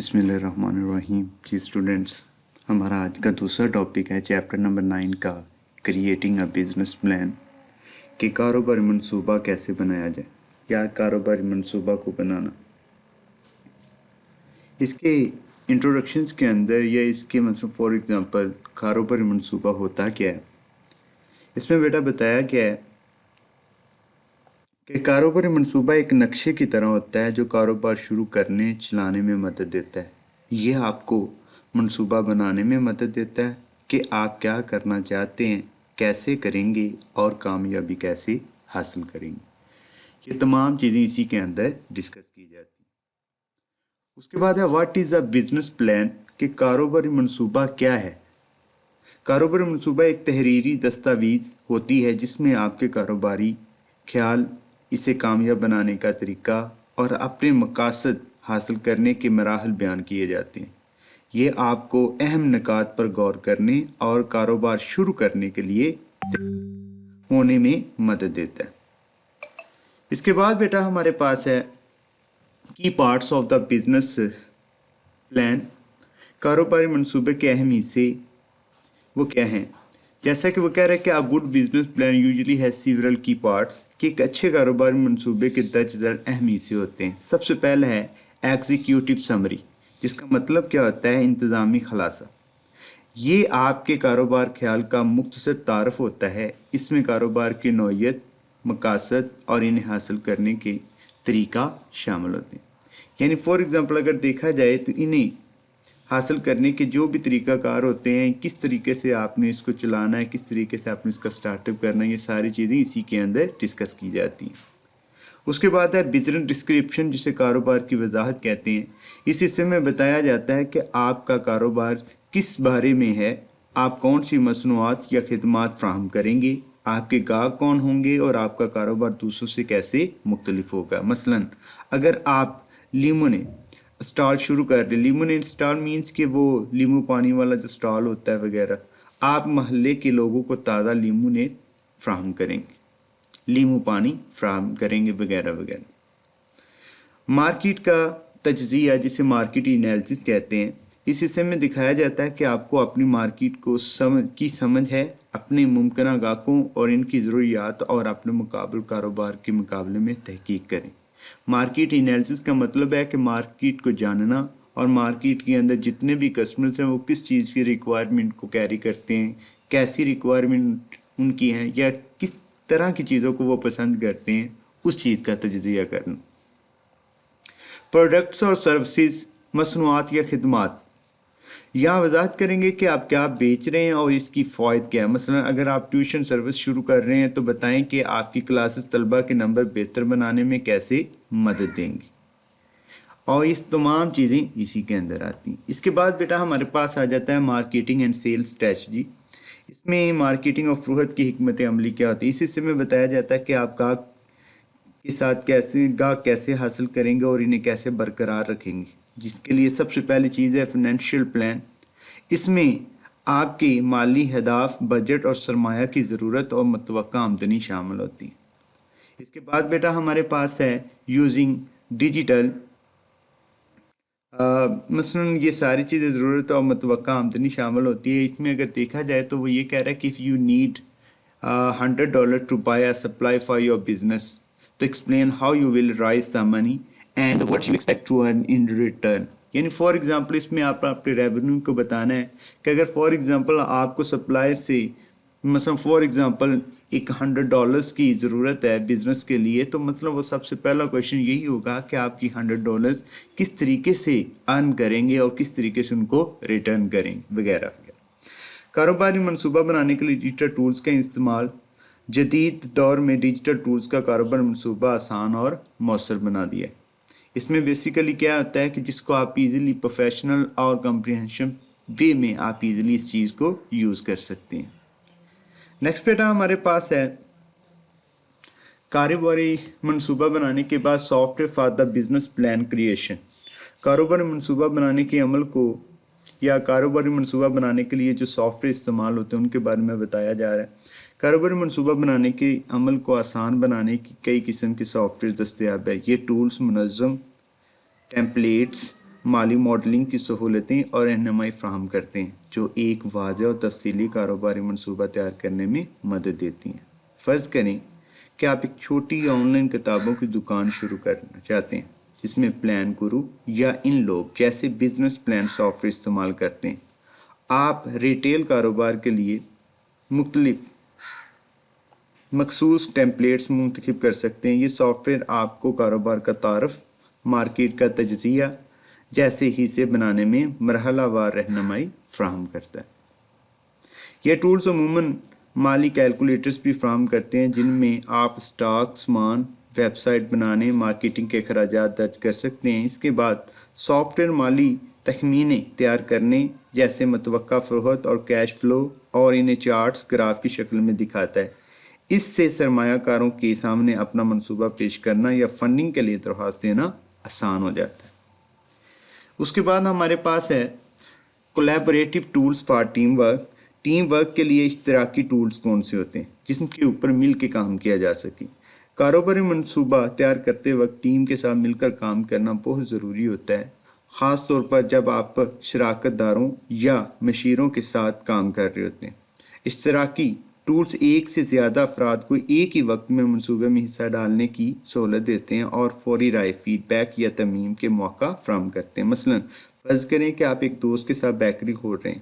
बिस्मिल्लाहिर्रहमानिर्रहीम। जी स्टूडेंट्स, हमारा आज का दूसरा टॉपिक है चैप्टर नंबर 9 का क्रिएटिंग अ बिजनेस प्लान कि कारोबारी मंसूबा कैसे बनाया जाए या कारोबारी मंसूबा को बनाना। इसके इंट्रोडक्शंस के अंदर या इसके मतलब फॉर एग्जांपल कारोबारी मंसूबा होता क्या है, इसमें बेटा बताया गया है कि कारोबारी मंसूबा एक नक्शे की तरह होता है जो कारोबार शुरू करने चलाने में मदद देता है। यह आपको मंसूबा बनाने में मदद देता है कि आप क्या करना चाहते हैं, कैसे करेंगे और कामयाबी कैसे हासिल करेंगे। ये तमाम चीज़ें इसी के अंदर डिस्कस की जाती हैं। उसके बाद है what is a business plan कि कारोबारी मंसूबा क्या है। कारोबारी मंसूबा एक तहरीरी दस्तावेज होती है जिसमें आपके कारोबारी ख्याल, इसे कामयाब बनाने का तरीका और अपने मकासद हासिल करने के मराहल बयान किए जाते हैं। ये आपको अहम निकात पर गौर करने और कारोबार शुरू करने के लिए होने में मदद देता है। इसके बाद बेटा हमारे पास है की parts of the business plan. कारोबारी मंसूबे के अहम हिस्से वो क्या हैं। जैसा कि वो कह रहे हैं कि a good business plan usually has several की पार्ट्स, कि एक अच्छे कारोबारी मंसूबे के दर्ज झेल अहम हिस्से होते हैं। सबसे पहला है एग्जीक्यूटिव समरी, जिसका मतलब क्या होता है इंतज़ामी खलासा। ये आपके कारोबार ख्याल का मुख्तसर तारफ़ होता है। इसमें कारोबार की नौइयत, मकासद और इन्हें हासिल करने के तरीका शामिल होते हैं। यानी फॉर एग्ज़ाम्पल अगर देखा जाए तो इन्हें हासिल करने के जो भी तरीक़ाकार होते हैं, किस तरीके से आपने इसको चलाना है, किस तरीके से आपने इसका स्टार्टअप करना है, ये सारी चीज़ें इसी के अंदर डिस्कस की जाती हैं। उसके बाद है बिजनेस डिस्क्रिप्शन, जिसे कारोबार की वजाहत कहते हैं। इस हिस्से में बताया जाता है कि आपका कारोबार किस बारे में है, आप कौन सी मसनूआत या खिदमात फ्राहम करेंगे, आपके गाहक कौन होंगे और आपका कारोबार दूसरों से कैसे मुख्तलिफ होगा। मसलन अगर आप लीमोनेड स्टॉल शुरू कर दें, लीमोनेड स्टॉल मीन्स कि वो लीमू पानी वाला जो स्टॉल होता है वगैरह, आप महल्ले के लोगों को ताज़ा लीमोनेड फ्राहम करेंगे, लीमू पानी फ्राहम करेंगे वगैरह वगैरह। मार्केट का तज्जिया, जिसे मार्केट एनालिसिस कहते हैं, इस हिस्से में दिखाया जाता है कि आपको अपनी मार्केट को समझ है, अपने मुमकिन ग्राहकों और इनकी ज़रूरियात और अपने मुकाबल कारोबार के मुकाबले में तहकीक करें। मार्केट एनालिसिस का मतलब है कि मार्केट को जानना और मार्केट के अंदर जितने भी कस्टमर्स हैं वो किस चीज़ की रिक्वायरमेंट को कैरी करते हैं, कैसी रिक्वायरमेंट उनकी हैं या किस तरह की चीज़ों को वो पसंद करते हैं, उस चीज़ का तज्जिया करना। प्रोडक्ट्स और सर्विसेज, मसनूआत या खिदमात, यहाँ वजाहत करेंगे कि आप क्या बेच रहे हैं और इसकी फ़ायदा क्या है। मसलन अगर आप ट्यूशन सर्विस शुरू कर रहे हैं तो बताएं कि आपकी क्लासेस तलबा के नंबर बेहतर बनाने में कैसे मदद देंगी, और इस तमाम चीज़ें इसी के अंदर आती हैं। इसके बाद बेटा हमारे पास आ जाता है मार्केटिंग एंड सेल्स स्ट्रेटजी। इसमें मार्केटिंग और फ़रोख्त की हिकमत अमली क्या होती है। इस हिस्से में बताया जाता है कि आप गाहक के साथ गाहक कैसे हासिल करेंगे और इन्हें कैसे बरकरार रखेंगे, जिसके लिए सबसे पहली चीज़ है फाइनेंशियल प्लान। इसमें आपके माली हदाफ, बजट और सरमाया की ज़रूरत और मुतवक्का आमदनी शामिल होती है। इसके बाद बेटा हमारे पास है यूजिंग डिजिटल, मसलन ये सारी चीज़ें ज़रूरत और मुतवक्का आमदनी शामिल होती है। इसमें अगर देखा जाए तो वो ये कह रहा है कि if you need $100 to buy a supply for your business, तो explain how you will raise the money and what you expect to earn in return. यानी फॉर एग्जांपल इसमें आप अपने रेवेन्यू को बताना है कि अगर फॉर एग्जांपल आपको सप्लायर से मसलन फॉर एग्जांपल एक $100 की ज़रूरत है बिज़नेस के लिए, तो मतलब वो सबसे पहला क्वेश्चन यही होगा कि आप ये $100 किस तरीके से अर्न करेंगे और किस तरीके से उनको रिटर्न करेंगे वगैरह वगैरह। कारोबारी मंसूबा बनाने के लिए डिजिटल टूल्स का इस्तेमाल। जदीद दौर में डिजिटल टूल्स का कारोबार मंसूबा आसान और मौसर बना दिया है। इसमें बेसिकली क्या होता है कि जिसको आप इजीली प्रोफेशनल और कम्प्रीहेंशन वे में आप इजीली इस चीज़ को यूज़ कर सकते हैं। नेक्स्ट बेटा हमारे पास है कारोबारी मंसूबा बनाने के बाद software for the business plan creation. कारोबारी मंसूबा बनाने के अमल को या कारोबारी मंसूबा बनाने के लिए जो सॉफ्टवेयर इस्तेमाल होते हैं उनके बारे में बताया जा रहा है। कारोबारी मंसूबा बनाने के अमल को आसान बनाने की कई किस्म के सॉफ्टवेयर दस्तयाब है। ये टूल्स मुनज़्ज़म टेम्पलेट्स مالی ماڈلنگ کی سہولتیں اور رہنمائی فراہم کرتے ہیں جو ایک واضح اور تفصیلی کاروباری منصوبہ تیار کرنے میں مدد دیتی ہیں۔ فرض کریں کہ آپ ایک چھوٹی آن لائن کتابوں کی دکان شروع کرنا چاہتے ہیں جس میں پلان گرو یا ان لوگ جیسے بزنس پلان سافٹ ویئر استعمال کرتے ہیں۔ آپ ریٹیل کاروبار کے لیے مختلف مخصوص ٹیمپلیٹس منتخب کر سکتے ہیں۔ یہ سافٹ ویئر آپ کو کاروبار کا تعارف، مارکیٹ کا تجزیہ جیسے حصے بنانے میں مرحلہ وار رہنمائی فراہم کرتا ہے۔ یہ ٹولز عموماً مالی کیلکولیٹرز بھی فراہم کرتے ہیں جن میں آپ اسٹاک، سامان، ویب سائٹ بنانے، مارکیٹنگ کے اخراجات درج کر سکتے ہیں۔ اس کے بعد سافٹ ویئر مالی تخمینے تیار کرنے جیسے متوقع فروخت اور کیش فلو اور انہیں چارٹس، گراف کی شکل میں دکھاتا ہے۔ اس سے سرمایہ کاروں کے سامنے اپنا منصوبہ پیش کرنا یا فنڈنگ کے لیے درخواست دینا آسان ہو جاتا ہے۔ اس کے بعد ہمارے پاس ہے collaborative tools for team work. Team work کے لیے اشتراکی ٹولز کون سے ہوتے ہیں جن کے اوپر مل کے کام کیا جا سکے؟ کاروباری منصوبہ تیار کرتے وقت ٹیم کے ساتھ مل کر کام کرنا بہت ضروری ہوتا ہے، خاص طور پر جب آپ شراکت داروں یا مشیروں کے ساتھ کام کر رہے ہوتے ہیں۔ اشتراکی ٹولز ایک سے زیادہ افراد کو ایک ہی وقت میں منصوبے میں حصہ ڈالنے کی سہولت دیتے ہیں اور فوری رائے، فیڈ بیک یا ترمیم کے موقع فراہم کرتے ہیں۔ مثلا فرض کریں کہ آپ ایک دوست کے ساتھ بیکری کھول رہے ہیں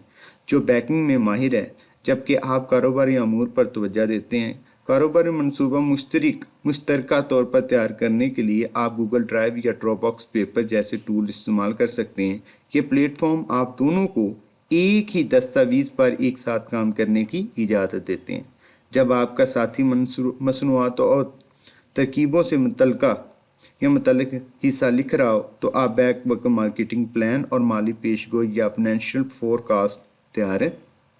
جو بیکنگ میں ماہر ہے جبکہ آپ کاروباری امور پر توجہ دیتے ہیں۔ کاروباری منصوبہ مشترکہ طور پر تیار کرنے کے لیے آپ گوگل ڈرائیو یا ڈراپ باکس پیپر جیسے ٹول استعمال کر سکتے ہیں۔ یہ پلیٹ فارم آپ دونوں کو ایک ہی دستاویز پر ایک ساتھ کام کرنے کی اجازت دیتے ہیں۔ جب آپ کا ساتھی مصنوعات اور ترکیبوں سے متعلق حصہ لکھ رہا ہو تو آپ بیک وقت مارکیٹنگ پلان اور مالی پیش گوئی یا فائنینشیل فور کاسٹ تیار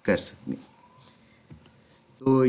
کر سکتے ہیں۔ تو